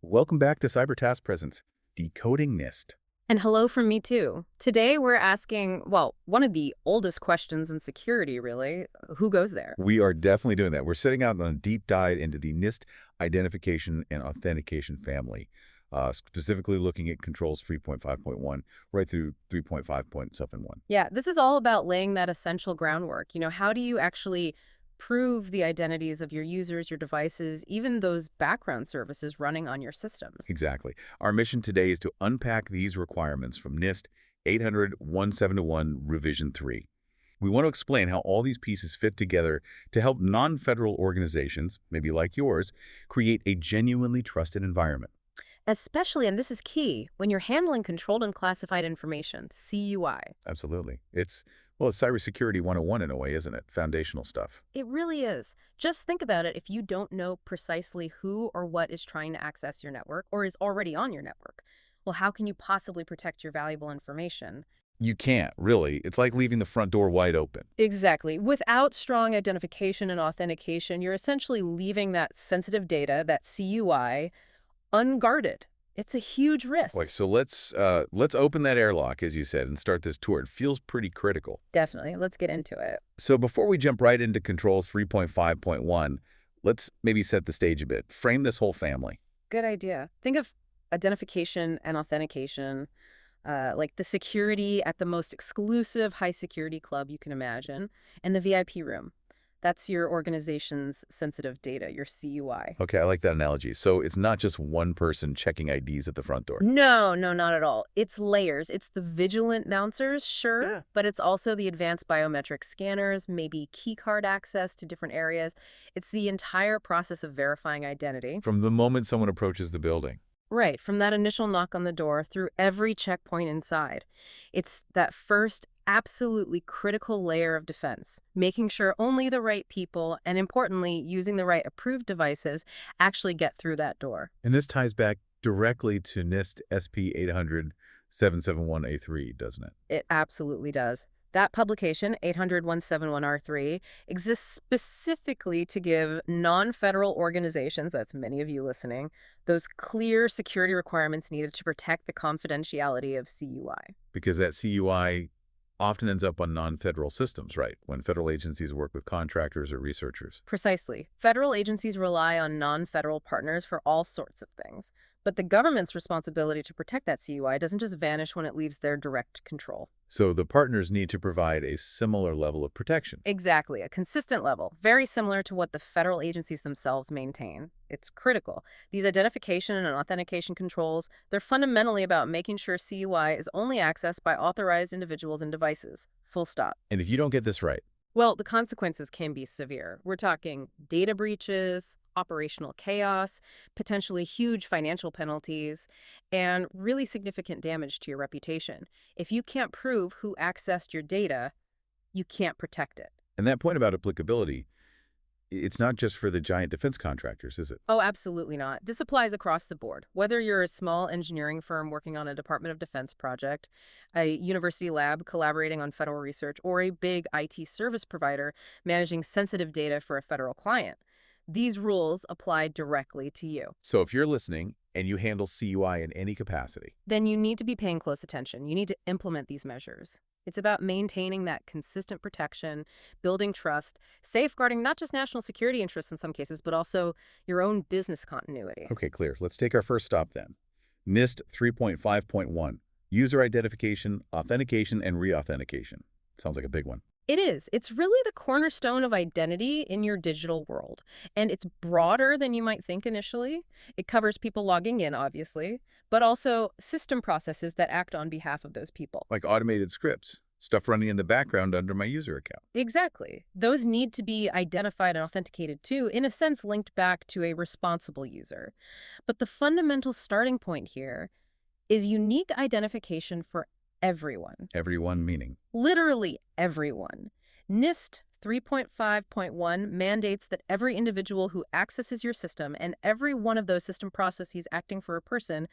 Welcome back to Cyber Task Presence, Decoding NIST. And hello from me too. Today we're asking, well, one of the oldest questions in security, really. Who goes there? We are definitely doing that. We're setting out on a deep dive into the NIST identification and authentication family, specifically looking at controls 3.5.1 right through 3.5.71. Yeah, this is all about laying that essential groundwork. How do you actually prove the identities of your users, your devices, even those background services running on your systems? Exactly. Our mission today is to unpack these requirements from NIST 800-171 Revision 3. We want to explain how all these pieces fit together to help non-federal organizations, maybe like yours, create a genuinely trusted environment. Especially, and this is key, when you're handling controlled and classified information, CUI. Absolutely. It's cybersecurity 101 in a way, isn't it? Foundational stuff. It really is. Just think about it. If you don't know precisely who or what is trying to access your network or is already on your network, well, how can you possibly protect your valuable information? You can't, really. It's like leaving the front door wide open. Exactly. Without strong identification and authentication, you're essentially leaving that sensitive data, that CUI, unguarded. It's a huge Boy, risk. so let's open that airlock, as you said, and start this tour. It feels pretty critical. Definitely. Let's get into it. So before we jump right into controls 3.5.1, let's maybe set the stage a bit. Frame this whole family. Good idea. Think of identification and authentication, like the security at the most exclusive high security club you can imagine, and the VIP room. That's your organization's sensitive data, your CUI. Okay, I like that analogy. So it's not just one person checking IDs at the front door. No, no, not at all. It's layers. It's the vigilant bouncers, sure, Yeah. but it's also the advanced biometric scanners, maybe key card access to different areas. It's the entire process of verifying identity. From the moment someone approaches the building. Right, from that initial knock on the door through every checkpoint inside. It's that first absolutely critical layer of defense, making sure only the right people, and importantly, using the right approved devices, actually get through that door. And this ties back directly to NIST SP 800-771A3, doesn't it? It absolutely does. That publication, 800-171R3, exists specifically to give non-federal organizations, that's many of you listening, those clear security requirements needed to protect the confidentiality of CUI. Because that CUI often ends up on non-federal systems, right? When federal agencies work with contractors or researchers. Precisely. Federal agencies rely on non-federal partners for all sorts of things. But the government's responsibility to protect that CUI doesn't just vanish when it leaves their direct control. So the partners need to provide a similar level of protection. Exactly, a consistent level, very similar to what the federal agencies themselves maintain. It's critical. These identification and authentication controls, they're fundamentally about making sure CUI is only accessed by authorized individuals and devices. Full stop. And if you don't get this right, Well, the consequences can be severe. We're talking data breaches, operational chaos, potentially huge financial penalties, and really significant damage to your reputation. If you can't prove who accessed your data, you can't protect it. and that point about applicability, it's not just for the giant defense contractors, is it? Oh, absolutely not. This applies across the board. Whether you're a small engineering firm working on a Department of Defense project, a university lab collaborating on federal research, or a big IT service provider managing sensitive data for a federal client, these rules apply directly to you. So if you're listening and you handle CUI in any capacity, Then you need to be paying close attention. You need to implement these measures. It's about maintaining that consistent protection, building trust, safeguarding not just national security interests in some cases, but also your own business continuity. okay, clear. Let's take our first stop then. NIST 3.5.1, user identification, authentication, and re-authentication. Sounds like a big one. It is. It's really the cornerstone of identity in your digital world. And it's broader than you might think initially. It covers people logging in, obviously, but also system processes that act on behalf of those people. Like automated scripts, stuff running in the background under my user account. Exactly. Those need to be identified and authenticated too, in a sense linked back to a responsible user. But the fundamental starting point here is unique identification for everyone. Everyone meaning. Literally everyone. NIST 3.5.1 mandates that every individual who accesses your system and every one of those system processes acting for a person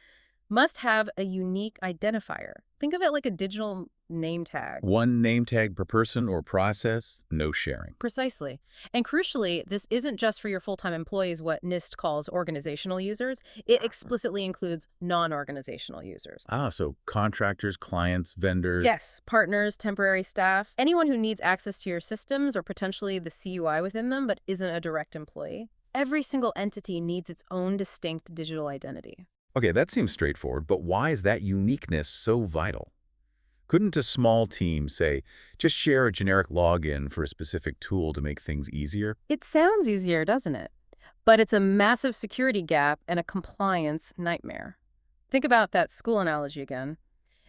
must have a unique identifier. Think of it like a digital name tag. One name tag per person or process, no sharing. Precisely. And crucially, this isn't just for your full-time employees, what NIST calls organizational users. It explicitly includes non-organizational users. Ah, so contractors, clients, vendors. Yes, partners, temporary staff, anyone who needs access to your systems or potentially the CUI within them but isn't a direct employee. Every single entity needs its own distinct digital identity. Okay, that seems straightforward, but why is that uniqueness so vital? Couldn't a small team, say, just share a generic login for a specific tool to make things easier? It sounds easier, doesn't it? But it's a massive security gap and a compliance nightmare. Think about that school analogy again.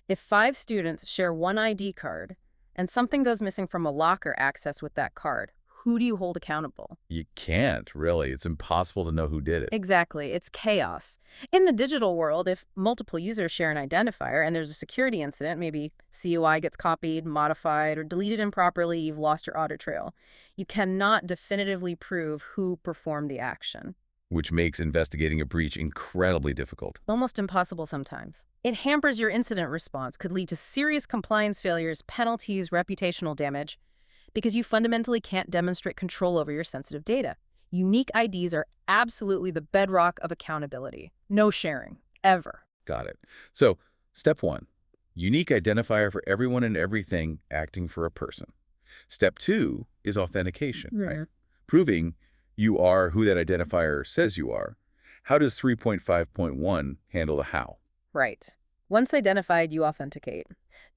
If 5 students share one ID card and something goes missing from a locker access with that card, who do you hold accountable? You can't, really. It's impossible to know who did it. Exactly. It's chaos. In the digital world, if multiple users share an identifier and there's a security incident, maybe CUI gets copied, modified, or deleted improperly, you've lost your audit trail. You cannot definitively prove who performed the action. Which makes investigating a breach incredibly difficult. Almost impossible sometimes. It hampers your incident response, could lead to serious compliance failures, penalties, reputational damage, because you fundamentally can't demonstrate control over your sensitive data. Unique IDs are absolutely the bedrock of accountability. No sharing, ever. Got it. So, step 1, unique identifier for everyone and everything acting for a person. Step 2 is authentication, right? Proving you are who that identifier says you are. How does 3.5.1 handle the how? Right. Once identified, you authenticate.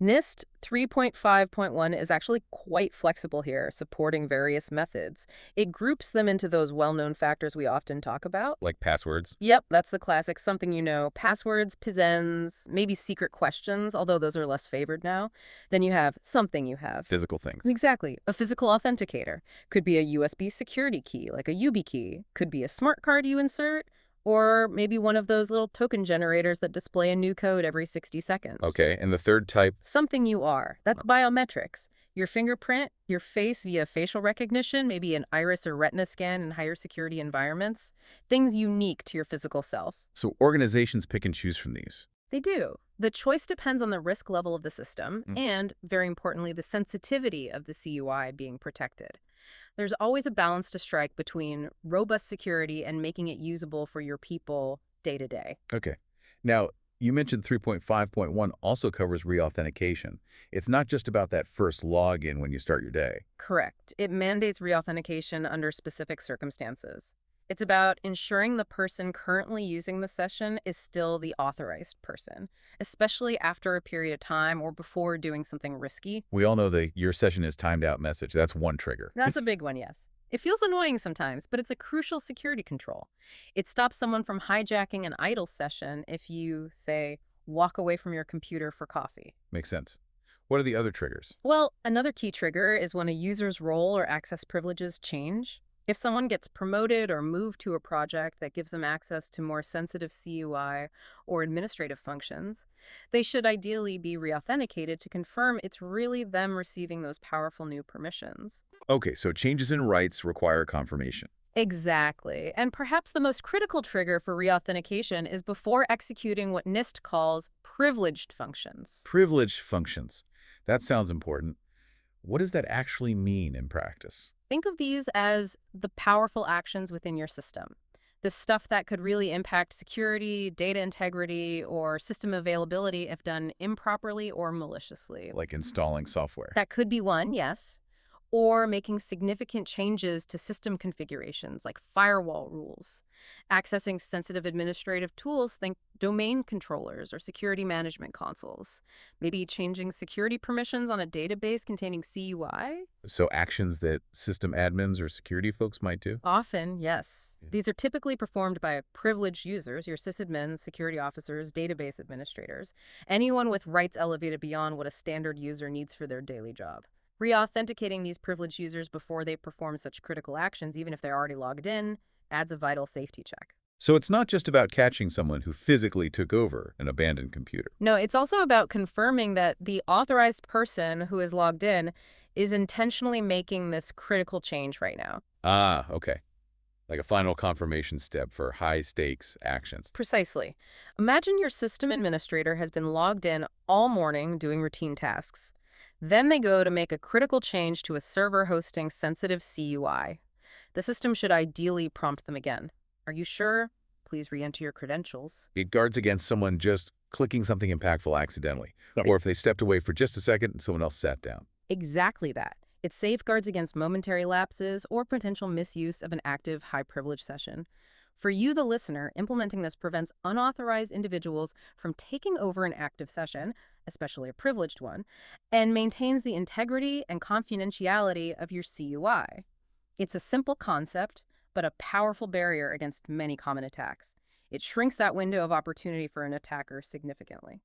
NIST 3.5.1 is actually quite flexible here, supporting various methods. It groups them into those well-known factors we often talk about. Like passwords? Yep, that's the classic, something you know. Passwords, PISNs, maybe secret questions, although those are less favored now. Then you have something you have. Physical things. Exactly. A physical authenticator. Could be a USB security key, like a YubiKey. Could be a smart card you insert. Or maybe one of those little token generators that display a new code every 60 seconds. Okay, and the third type? Something you are. That's biometrics. Your fingerprint, your face via facial recognition, maybe an iris or retina scan in higher security environments. Things unique to your physical self. So organizations pick and choose from these. They do. The choice depends on the risk level of the system and, very importantly, the sensitivity of the CUI being protected. There's always a balance to strike between robust security and making it usable for your people day to day. Okay. Now, you mentioned 3.5.1 also covers reauthentication. It's not just about that first login when you start your day. Correct. It mandates reauthentication under specific circumstances. It's about ensuring the person currently using the session is still the authorized person, especially after a period of time or before doing something risky. We all know the "your session is timed out" message. That's one trigger. That's a big one, yes. It feels annoying sometimes, but it's a crucial security control. It stops someone from hijacking an idle session if you, say, walk away from your computer for coffee. Makes sense. What are the other triggers? Well, another key trigger is when a user's role or access privileges change. If someone gets promoted or moved to a project that gives them access to more sensitive CUI or administrative functions, they should ideally be reauthenticated to confirm it's really them receiving those powerful new permissions. Okay, so changes in rights require confirmation. Exactly. And perhaps the most critical trigger for reauthentication is before executing what NIST calls privileged functions. Privileged functions. That sounds important. What does that actually mean in practice? Think of these as the powerful actions within your system. The stuff that could really impact security, data integrity, or system availability if done improperly or maliciously. Like installing software. That could be one, yes. Or making significant changes to system configurations like firewall rules. Accessing sensitive administrative tools, think domain controllers or security management consoles. Maybe changing security permissions on a database containing CUI. So actions that system admins or security folks might do? Often, yes. These are typically performed by privileged users, your sysadmins, security officers, database administrators, anyone with rights elevated beyond what a standard user needs for their daily job. Reauthenticating these privileged users before they perform such critical actions, even if they're already logged in, adds a vital safety check. So it's not just about catching someone who physically took over an abandoned computer. No, it's also about confirming that the authorized person who is logged in is intentionally making this critical change right now. Ah, okay. Like a final confirmation step for high-stakes actions. Precisely. Imagine your system administrator has been logged in all morning doing routine tasks. Then they go to make a critical change to a server hosting sensitive CUI. The system should ideally prompt them again. Are you sure? Please re-enter your credentials. It guards against someone just clicking something impactful accidentally, Yes. or if they stepped away for just a second and someone else sat down. Exactly that. It safeguards against momentary lapses or potential misuse of an active, high-privilege session. For you, the listener, implementing this prevents unauthorized individuals from taking over an active session, especially a privileged one, and maintains the integrity and confidentiality of your CUI. It's a simple concept, but a powerful barrier against many common attacks. It shrinks that window of opportunity for an attacker significantly.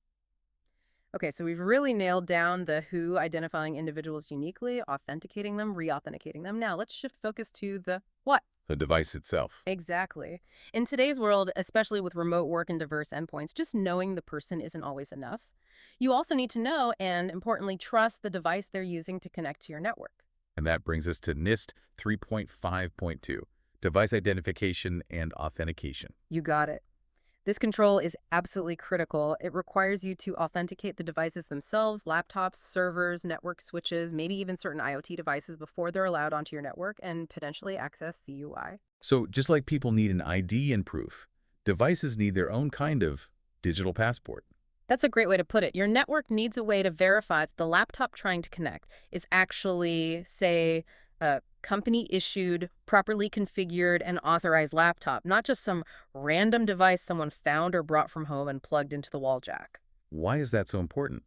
Okay, so we've really nailed down the who, identifying individuals uniquely, authenticating them, re-authenticating them. Now let's shift focus to the what. The device itself. Exactly. In today's world, especially with remote work and diverse endpoints, just knowing the person isn't always enough. You also need to know and, importantly, trust the device they're using to connect to your network. And that brings us to NIST 3.5.2, Device Identification and Authentication. You got it. This control is absolutely critical. It requires you to authenticate the devices themselves, laptops, servers, network switches, maybe even certain IoT devices before they're allowed onto your network and potentially access CUI. So just like people need an ID and proof, devices need their own kind of digital passport. That's a great way to put it. Your network needs a way to verify that the laptop trying to connect is actually, say, a company-issued, properly configured, and authorized laptop, not just some random device someone found or brought from home and plugged into the wall jack. Why is that so important?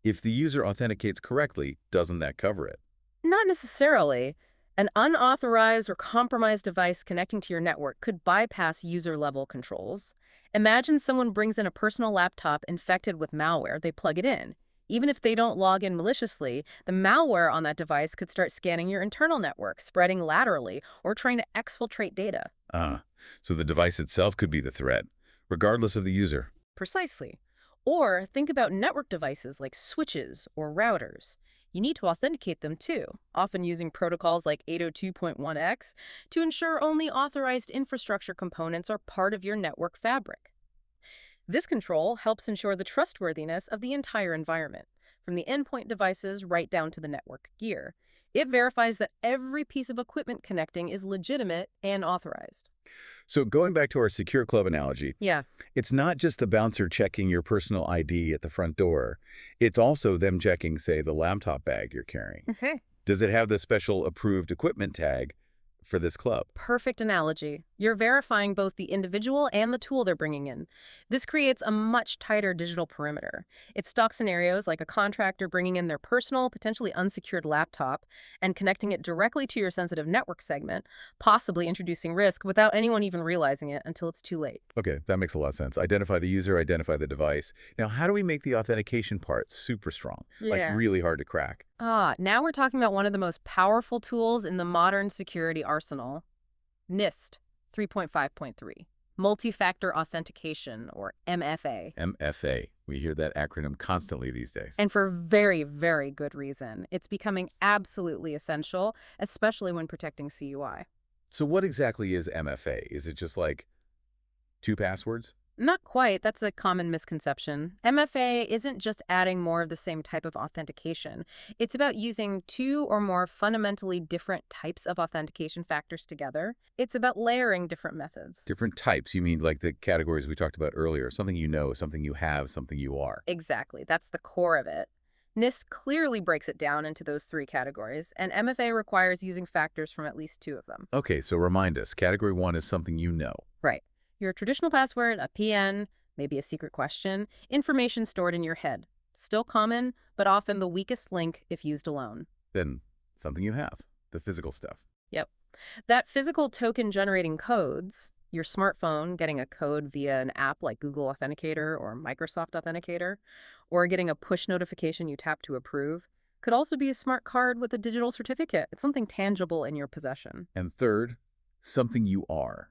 If the user authenticates correctly, doesn't that cover it? Not necessarily. An unauthorized or compromised device connecting to your network could bypass user-level controls. Imagine someone brings in a personal laptop infected with malware. They plug it in. Even if they don't log in maliciously, the malware on that device could start scanning your internal network, spreading laterally, or trying to exfiltrate data. So the device itself could be the threat, regardless of the user. Precisely. Or think about network devices like switches or routers. You need to authenticate them too, often using protocols like 802.1x to ensure only authorized infrastructure components are part of your network fabric. This control helps ensure the trustworthiness of the entire environment, from the endpoint devices right down to the network gear. It verifies that every piece of equipment connecting is legitimate and authorized. So going back to our secure club analogy, Yeah. it's not just the bouncer checking your personal ID at the front door. It's also them checking, say, the laptop bag you're carrying. Okay. Does it have the special approved equipment tag for this club? Perfect analogy. You're verifying both the individual and the tool they're bringing in. This creates a much tighter digital perimeter. It stocks scenarios like a contractor bringing in their personal, potentially unsecured laptop and connecting it directly to your sensitive network segment, possibly introducing risk without anyone even realizing it until it's too late. Okay, that makes a lot of sense. Identify the user, identify the device. Now, how do we make the authentication part super strong? Like really hard to crack? Now we're talking about one of the most powerful tools in the modern security arsenal, NIST 3.5.3, Multi-Factor Authentication, or MFA. MFA. We hear that acronym constantly these days. And for very, very good reason. It's becoming absolutely essential, especially when protecting CUI. So what exactly is MFA? Is it just like 2 passwords? Not quite. That's a common misconception. MFA isn't just adding more of the same type of authentication. It's about using 2 or more fundamentally different types of authentication factors together. It's about layering different methods. Different types. You mean like the categories we talked about earlier. Something you know, something you have, something you are. Exactly. That's the core of it. NIST clearly breaks it down into those 3 categories, and MFA requires using factors from at least 2 of them. Okay, so remind us. Category 1 is something you know. Right. Your traditional password, a PN, maybe a secret question, information stored in your head. Still common, but often the weakest link if used alone. Then something you have. The physical stuff. Yep. That physical token generating codes, your smartphone getting a code via an app like Google Authenticator or Microsoft Authenticator, or getting a push notification you tap to approve, could also be a smart card with a digital certificate. It's something tangible in your possession. And third, something you are.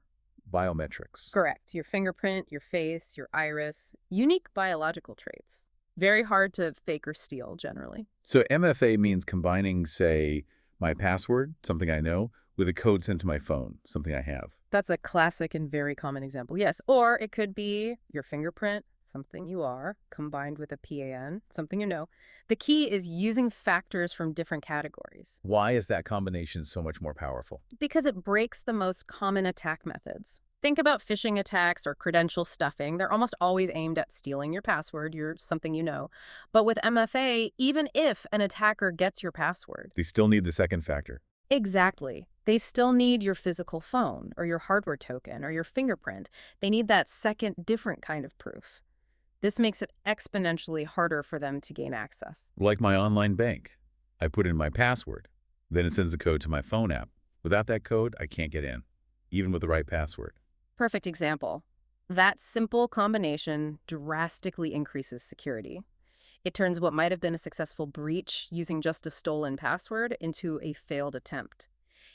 Biometrics. Correct. Your fingerprint, your face, your iris, unique biological traits. Very hard to fake or steal, generally. So MFA means combining, say, my password, something I know, with a code sent to my phone, something I have. That's a classic and very common example, yes. Or it could be your fingerprint, something you are, combined with a PAN, something you know. The key is using factors from different categories Why is that combination so much more powerful? because it breaks the most common attack methods. Think about phishing attacks or credential stuffing. They're almost always aimed at stealing your password, your something you know. But with MFA, even if an attacker gets your password, They still need the second factor. exactly. They still need your physical phone or your hardware token or your fingerprint. They need that second, different kind of proof. This makes it exponentially harder for them to gain access. Like my online bank. I put in my password. Then it sends a code to my phone app. Without that code, I can't get in, even with the right password. Perfect example. That simple combination drastically increases security. It turns what might have been a successful breach using just a stolen password into a failed attempt.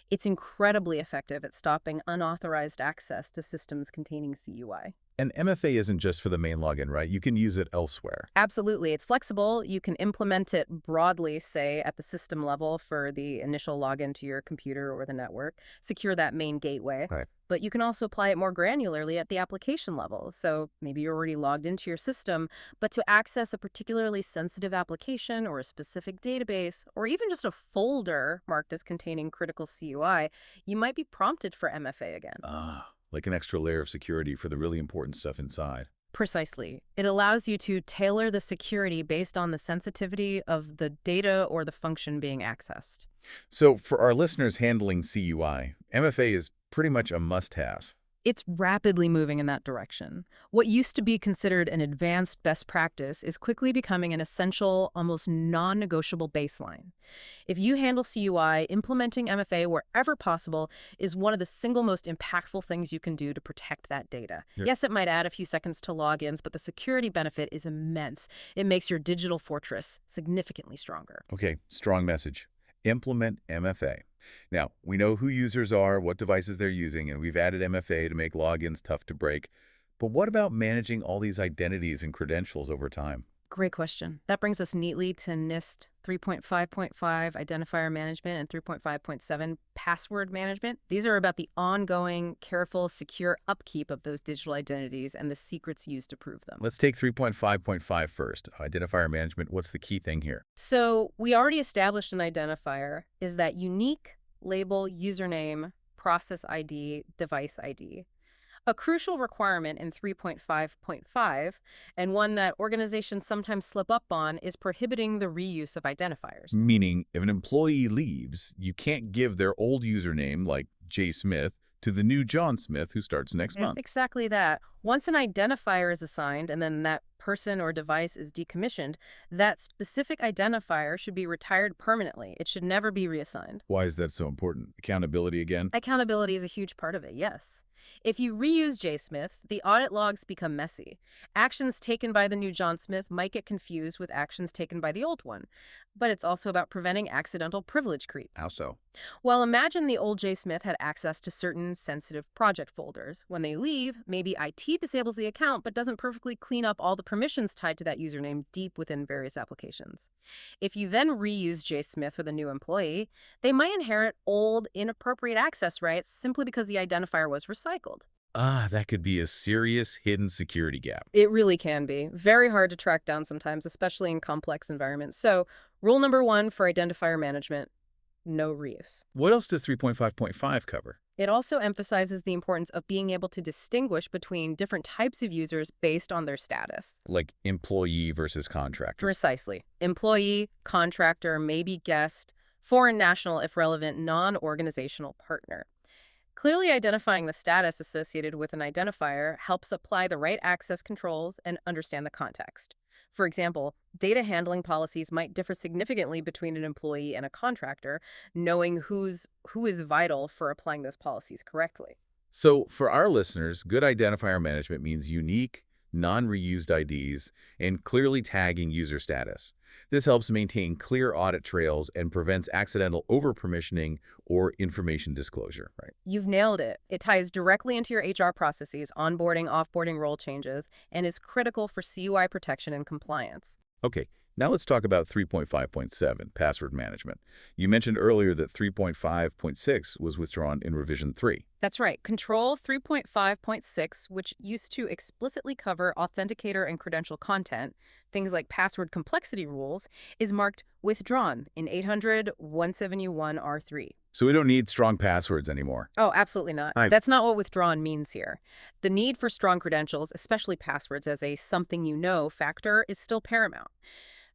It's incredibly effective at stopping unauthorized access to systems containing CUI. And MFA isn't just for the main login, right? You can use it elsewhere. Absolutely. It's flexible. You can implement it broadly, say, at the system level for the initial login to your computer or the network, secure that main gateway. Right. But you can also apply it more granularly at the application level. So maybe you're already logged into your system, but to access a particularly sensitive application or a specific database, or even just a folder marked as containing critical CUI, you might be prompted for MFA again. Like an extra layer of security for the really important stuff inside. Precisely. It allows you to tailor the security based on the sensitivity of the data or the function being accessed. So for our listeners handling CUI, MFA is pretty much a must-have. It's rapidly moving in that direction. What used to be considered an advanced best practice is quickly becoming an essential, almost non-negotiable baseline. If you handle CUI, implementing MFA wherever possible is one of the single most impactful things you can do to protect that data. Yep. Yes, it might add a few seconds to logins, but the security benefit is immense. It makes your digital fortress significantly stronger. Okay, strong message. Implement MFA. Now, we know who users are, what devices they're using, and we've added MFA to make logins tough to break. But what about managing all these identities and credentials over time? Great question. That brings us neatly to NIST 3.5.5 identifier management and 3.5.7 password management. These are about the ongoing, careful, secure upkeep of those digital identities and the secrets used to prove them. Let's take 3.5.5 first. Identifier management, what's the key thing here? So we already established an identifier is that unique label, username, process ID, device ID. A crucial requirement in 3.5.5, and one that organizations sometimes slip up on, is prohibiting the reuse of identifiers. Meaning, if an employee leaves, you can't give their old username, like J. Smith, to the new John Smith who starts next month. Exactly that. Once an identifier is assigned and then that person or device is decommissioned, that specific identifier should be retired permanently. It should never be reassigned. Why is that so important? Accountability again? Accountability is a huge part of it, yes. If you reuse J. Smith, the audit logs become messy. Actions taken by the new John Smith might get confused with actions taken by the old one. But it's also about preventing accidental privilege creep. How so? Well, imagine the old J. Smith had access to certain sensitive project folders. When they leave, maybe IT disables the account but doesn't perfectly clean up all the permissions tied to that username deep within various applications. If you then reuse J. Smith with a new employee, they might inherit old, inappropriate access rights simply because the identifier was recycled. That could be a serious hidden security gap. It really can be. Very hard to track down sometimes, especially in complex environments. So, rule number 1 for identifier management: no reuse. What else does 3.5.5 cover? It also emphasizes the importance of being able to distinguish between different types of users based on their status. Like employee versus contractor. Precisely. Employee, contractor, maybe guest, foreign national if relevant, non-organizational partner. Clearly identifying the status associated with an identifier helps apply the right access controls and understand the context. For example, data handling policies might differ significantly between an employee and a contractor. Knowing who is vital for applying those policies correctly. So for our listeners, good identifier management means unique, non-reused IDs and clearly tagging user status. This helps maintain clear audit trails and prevents accidental over-permissioning or information disclosure, right? You've nailed it. It ties directly into your HR processes, onboarding, offboarding role changes, and is critical for CUI protection and compliance. Okay, Now let's talk about 3.5.7, password management. You mentioned earlier that 3.5.6 was withdrawn in revision 3. That's right. Control 3.5.6, which used to explicitly cover authenticator and credential content, things like password complexity rules, is marked withdrawn in 800-171R3. So we don't need strong passwords anymore. Oh, absolutely not. Hi. That's not what withdrawn means here. The need for strong credentials, especially passwords as a something you know factor, is still paramount.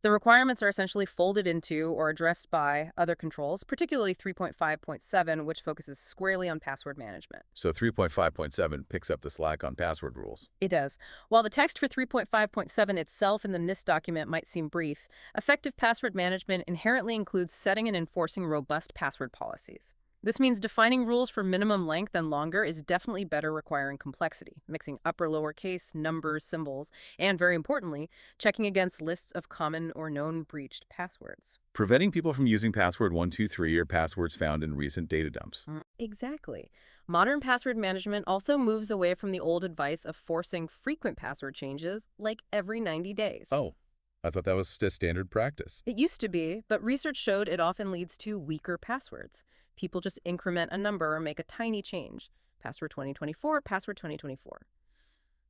The requirements are essentially folded into or addressed by other controls, particularly 3.5.7, which focuses squarely on password management. So 3.5.7 picks up the slack on password rules. It does. While the text for 3.5.7 itself in the NIST document might seem brief, effective password management inherently includes setting and enforcing robust password policies. This means defining rules for minimum length and longer is definitely better requiring complexity, mixing upper-lowercase, numbers, symbols, and, very importantly, checking against lists of common or known breached passwords. Preventing people from using password 123 or passwords found in recent data dumps. Exactly. Modern password management also moves away from the old advice of forcing frequent password changes, like every 90 days. Oh, I thought that was standard practice. It used to be, but research showed it often leads to weaker passwords. People just increment a number or make a tiny change. Password 2024, password 2024.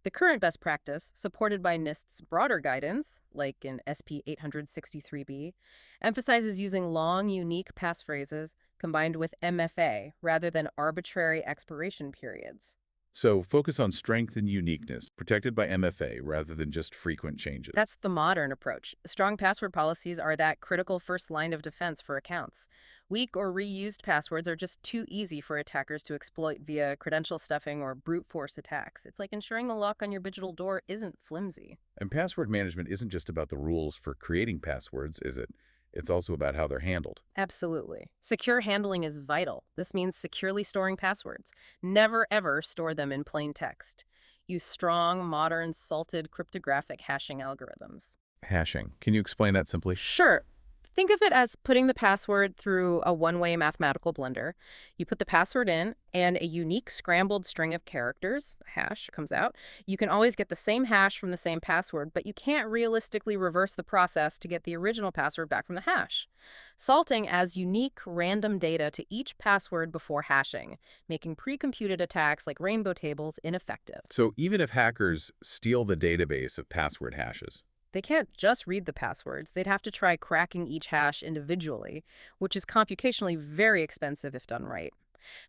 The current best practice, supported by NIST's broader guidance, like in SP 863B, emphasizes using long, unique passphrases combined with MFA rather than arbitrary expiration periods. So focus on strength and uniqueness, protected by MFA rather than just frequent changes. That's the modern approach. Strong password policies are that critical first line of defense for accounts. Weak or reused passwords are just too easy for attackers to exploit via credential stuffing or brute force attacks. It's like ensuring the lock on your digital door isn't flimsy. And password management isn't just about the rules for creating passwords, is it? It's also about how they're handled. Absolutely. Secure handling is vital. This means securely storing passwords. Never, ever store them in plain text. Use strong, modern, salted cryptographic hashing algorithms. Hashing. Can you explain that simply? Sure. Think of it as putting the password through a one-way mathematical blender. You put the password in, and a unique scrambled string of characters, hash, comes out. You can always get the same hash from the same password, but you can't realistically reverse the process to get the original password back from the hash. Salting adds unique, random data to each password before hashing, making pre-computed attacks like rainbow tables ineffective. So even if hackers steal the database of password hashes, They can't just read the passwords. They'd have to try cracking each hash individually, which is computationally very expensive if done right.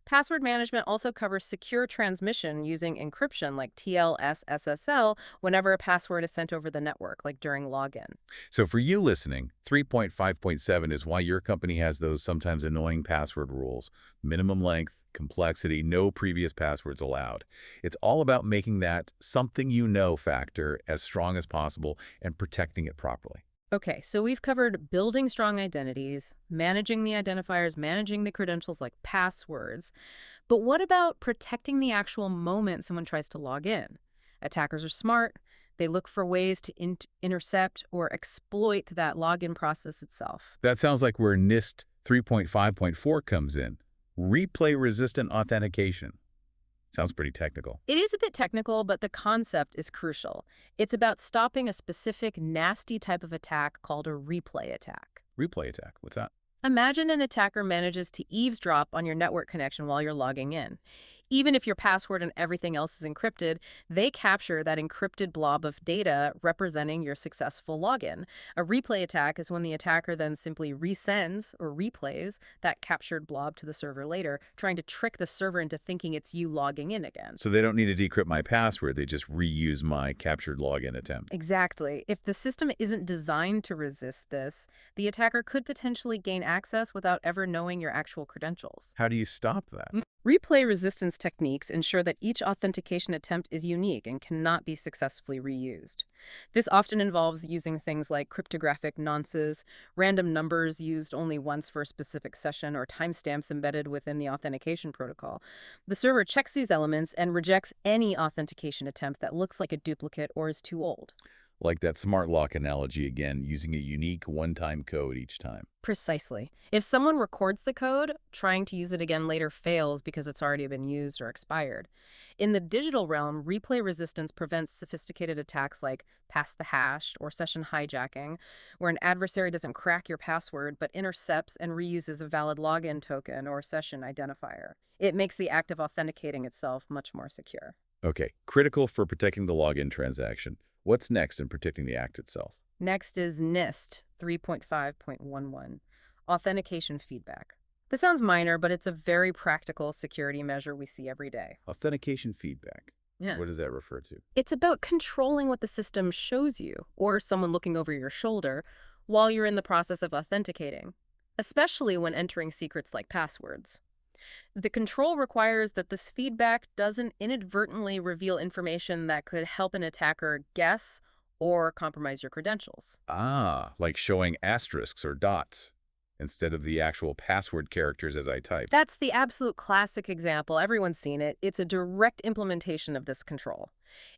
Password management also covers secure transmission using encryption like TLS-SSL whenever a password is sent over the network, like during login. so for you listening, 3.5.7 is why your company has those sometimes annoying password rules. Minimum length, complexity, no previous passwords allowed. It's all about making that something you know factor as strong as possible and protecting it properly. Okay, so we've covered building strong identities, managing the identifiers, managing the credentials like passwords. But what about protecting the actual moment someone tries to log in? Attackers are smart. They look for ways to intercept or exploit that login process itself. That sounds like where NIST 3.5.4 comes in. Replay-resistant authentication. Sounds pretty technical. It is a bit technical, but the concept is crucial. It's about stopping a specific nasty type of attack called a replay attack. Replay attack. What's that? Imagine an attacker manages to eavesdrop on your network connection while you're logging in. Even if your password and everything else is encrypted, they capture that encrypted blob of data representing your successful login. A replay attack is when the attacker then simply resends or replays that captured blob to the server later, trying to trick the server into thinking it's you logging in again. So they don't need to decrypt my password. They just reuse my captured login attempt. Exactly. If the system isn't designed to resist this, the attacker could potentially gain access without ever knowing your actual credentials. How do you stop that? Replay resistance techniques ensure that each authentication attempt is unique and cannot be successfully reused. This often involves using things like cryptographic nonces, random numbers used only once for a specific session, or timestamps embedded within the authentication protocol. The server checks these elements and rejects any authentication attempt that looks like a duplicate or is too old. Like that smart lock analogy again, using a unique one-time code each time. Precisely. If someone records the code, trying to use it again later fails because it's already been used or expired. In the digital realm, replay resistance prevents sophisticated attacks like pass the hash or session hijacking, where an adversary doesn't crack your password but intercepts and reuses a valid login token or session identifier. It makes the act of authenticating itself much more secure. Okay, critical for protecting the login transaction. What's next in protecting the act itself? Next is NIST 3.5.11, Authentication Feedback. This sounds minor, but it's a very practical security measure we see every day. Authentication feedback. Yeah. What does that refer to? It's about controlling what the system shows you, or someone looking over your shoulder, while you're in the process of authenticating, especially when entering secrets like passwords. The control requires that this feedback doesn't inadvertently reveal information that could help an attacker guess or compromise your credentials. Ah, like showing asterisks or dots instead of the actual password characters as I type. That's the absolute classic example. Everyone's seen it. It's a direct implementation of this control.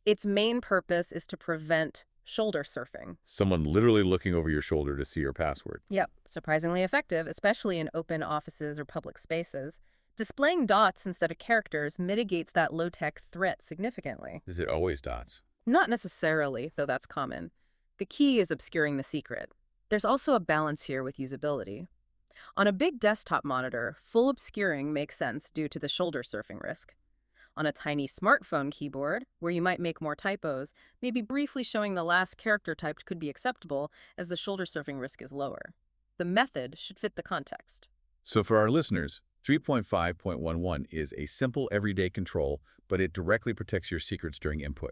Its main purpose is to prevent shoulder surfing. Someone literally looking over your shoulder to see your password. Yep, surprisingly effective, especially in open offices or public spaces. Displaying dots instead of characters mitigates that low-tech threat significantly. Is it always dots? Not necessarily, though that's common. The key is obscuring the secret. There's also a balance here with usability. On a big desktop monitor, full obscuring makes sense due to the shoulder surfing risk. On a tiny smartphone keyboard, where you might make more typos, maybe briefly showing the last character typed could be acceptable as the shoulder surfing risk is lower. The method should fit the context. So for our listeners, 3.5.11 is a simple everyday control, but it directly protects your secrets during input.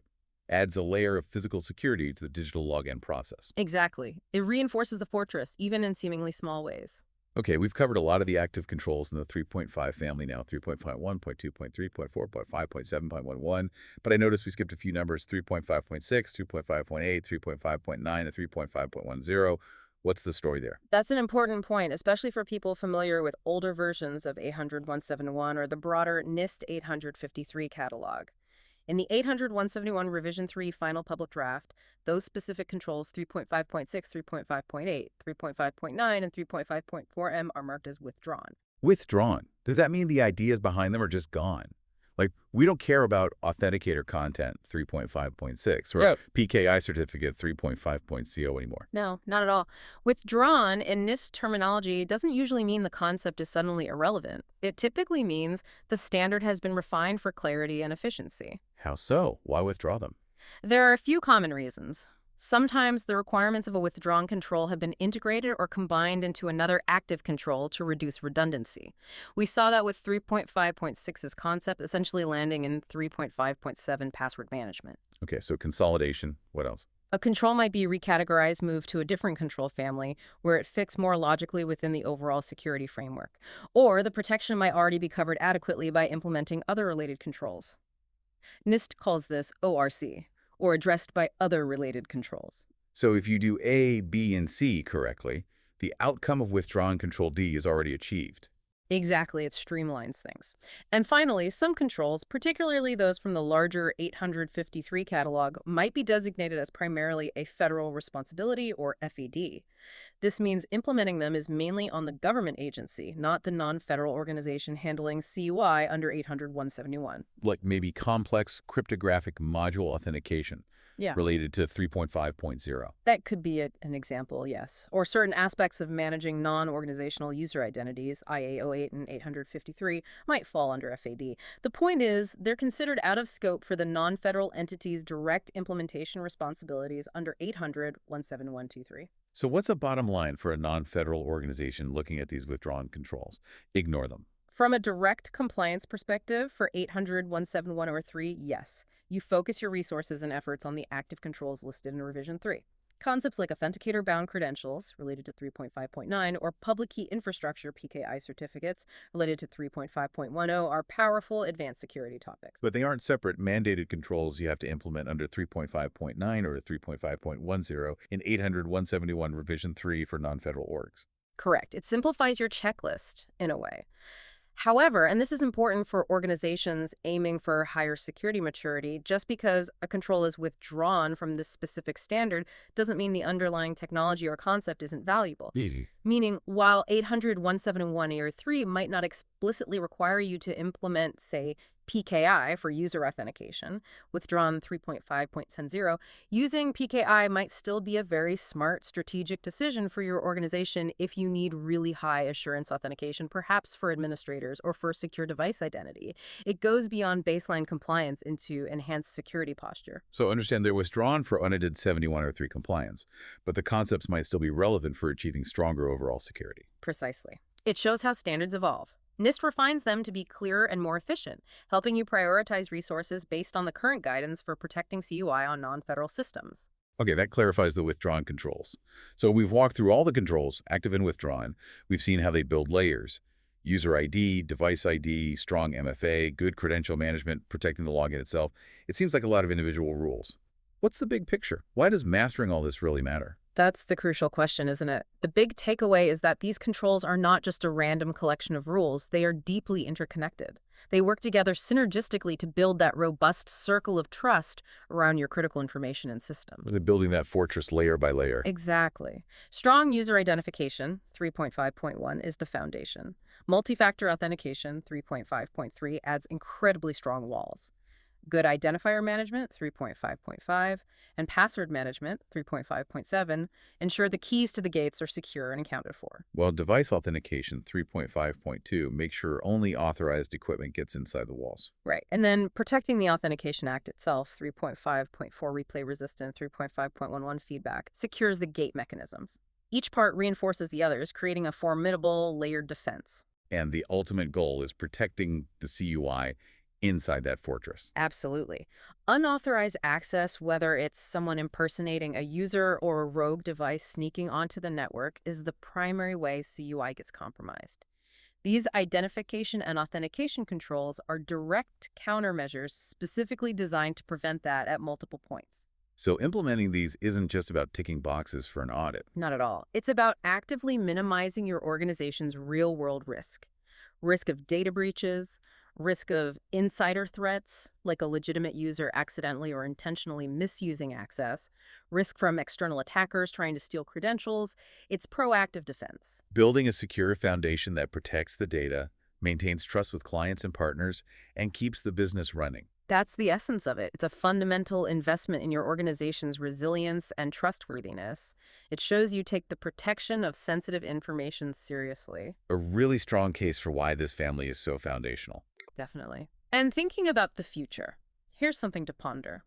Adds a layer of physical security to the digital login process. Exactly. It reinforces the fortress, even in seemingly small ways. Okay, we've covered a lot of the active controls in the 3.5 family now, 3.5, 1.2.3, 0.4, 0.5, 0.7, but I noticed we skipped a few numbers, 3.5.6, 3.5.8, 3.5.9, and 3.5.10. What's the story there? That's an important point, especially for people familiar with older versions of 800.171 or the broader NIST 853 catalog. In the 800.171 Revision 3 final public draft, those specific controls 3.5.6, 3.5.8, 3.5.9, and 3.5.4M are marked as withdrawn. Withdrawn. Does that mean the ideas behind them are just gone? Like, we don't care about authenticator content 3.5.6 or Yep. PKI certificate 3.5.co anymore. No, not at all. Withdrawn in NIST terminology doesn't usually mean the concept is suddenly irrelevant. It typically means the standard has been refined for clarity and efficiency. How so? Why withdraw them? There are a few common reasons. Sometimes the requirements of a withdrawn control have been integrated or combined into another active control to reduce redundancy. We saw that with 3.5.6's concept essentially landing in 3.5.7 password management. Okay, so consolidation. What else? A control might be recategorized, moved to a different control family where it fits more logically within the overall security framework. Or the protection might already be covered adequately by implementing other related controls. NIST calls this ORC, or addressed by other related controls. So if you do A, B, and C correctly, the outcome of withdrawn control D is already achieved. Exactly, it streamlines things. And finally, some controls, particularly those from the larger 853 catalog, might be designated as primarily a federal responsibility or FED. This means implementing them is mainly on the government agency, not the non-federal organization handling CUI under 800.171. Like maybe complex cryptographic module authentication Yeah. related to 3.5.0. That could be an example, yes. Or certain aspects of managing non-organizational user identities, IA08 and 853, might fall under FAD. The point is, they're considered out of scope for the non-federal entity's direct implementation responsibilities under 800.17123. So what's a bottom line for a non-federal organization looking at these withdrawn controls? Ignore them. From a direct compliance perspective for 800.17103, yes, you focus your resources and efforts on the active controls listed in Revision 3. Concepts like authenticator-bound credentials, related to 3.5.9, or public key infrastructure PKI certificates, related to 3.5.10, are powerful advanced security topics. But they aren't separate mandated controls you have to implement under 3.5.9 or 3.5.10 in 800.171 Revision 3 for non-federal orgs. Correct. It simplifies your checklist, in a way. However, and this is important for organizations aiming for higher security maturity, just because a control is withdrawn from this specific standard doesn't mean the underlying technology or concept isn't valuable. Really? Meaning, while 800.171 might not explicitly require you to implement, say, PKI for user authentication, withdrawn 3.5.10, using PKI might still be a very smart strategic decision for your organization if you need really high assurance authentication, perhaps for administrators or for secure device identity. It goes beyond baseline compliance into enhanced security posture. So understand they're withdrawn for unedited 7103 compliance, but the concepts might still be relevant for achieving stronger overall security. Precisely. It shows how standards evolve. NIST refines them to be clearer and more efficient, helping you prioritize resources based on the current guidance for protecting CUI on non-federal systems. Okay, that clarifies the withdrawn controls. So we've walked through all the controls, active and withdrawn. We've seen how they build layers. User ID, device ID, strong MFA, good credential management, protecting the login itself. It seems like a lot of individual rules. What's the big picture? Why does mastering all this really matter? That's the crucial question, isn't it? The big takeaway is that these controls are not just a random collection of rules, they are deeply interconnected. They work together synergistically to build that robust circle of trust around your critical information and systems. They're building that fortress layer by layer. Exactly. Strong user identification, 3.5.1, is the foundation. Multi-factor authentication, 3.5.3, adds incredibly strong walls. Good identifier management, 3.5.5, and password management, 3.5.7, ensure the keys to the gates are secure and accounted for. While device authentication, 3.5.2, makes sure only authorized equipment gets inside the walls. Right. And then protecting the Authentication Act itself, 3.5.4 replay resistant, 3.5.11 feedback, secures the gate mechanisms. Each part reinforces the others, creating a formidable layered defense. And the ultimate goal is protecting the CUI inside that fortress. Absolutely. Unauthorized access, whether it's someone impersonating a user or a rogue device sneaking onto the network, is the primary way CUI gets compromised. These identification and authentication controls are direct countermeasures specifically designed to prevent that at multiple points. So implementing these isn't just about ticking boxes for an audit. Not at all. It's about actively minimizing your organization's real-world risk. Risk of data breaches, risk of insider threats, like a legitimate user accidentally or intentionally misusing access, risk from external attackers trying to steal credentials. It's proactive defense. Building a secure foundation that protects the data, maintains trust with clients and partners, and keeps the business running. That's the essence of it. It's a fundamental investment in your organization's resilience and trustworthiness. It shows you take the protection of sensitive information seriously. A really strong case for why this family is so foundational. Definitely. And thinking about the future, here's something to ponder.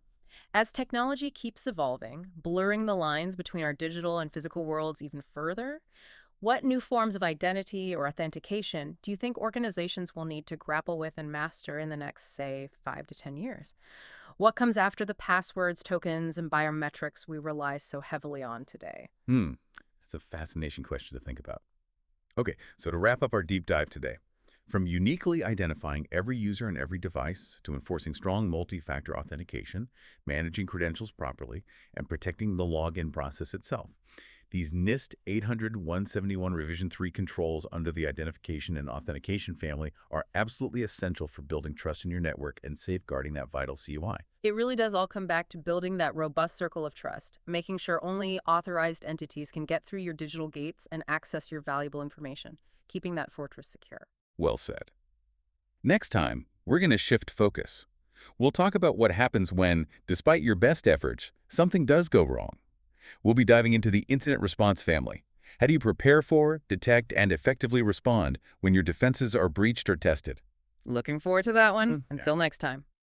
As technology keeps evolving, blurring the lines between our digital and physical worlds even further, what new forms of identity or authentication do you think organizations will need to grapple with and master in the next, say, 5 to 10 years? What comes after the passwords, tokens, and biometrics we rely so heavily on today? That's a fascinating question to think about. Okay, so to wrap up our deep dive today, from uniquely identifying every user and every device to enforcing strong multi-factor authentication, managing credentials properly, and protecting the login process itself. These NIST 800-171 Revision 3 controls under the identification and authentication family are absolutely essential for building trust in your network and safeguarding that vital CUI. It really does all come back to building that robust circle of trust, making sure only authorized entities can get through your digital gates and access your valuable information, keeping that fortress secure. Well said. Next time, we're going to shift focus. We'll talk about what happens when, despite your best efforts, something does go wrong. We'll be diving into the incident response family. How do you prepare for, detect, and effectively respond when your defenses are breached or tested? Looking forward to that one. Until next time.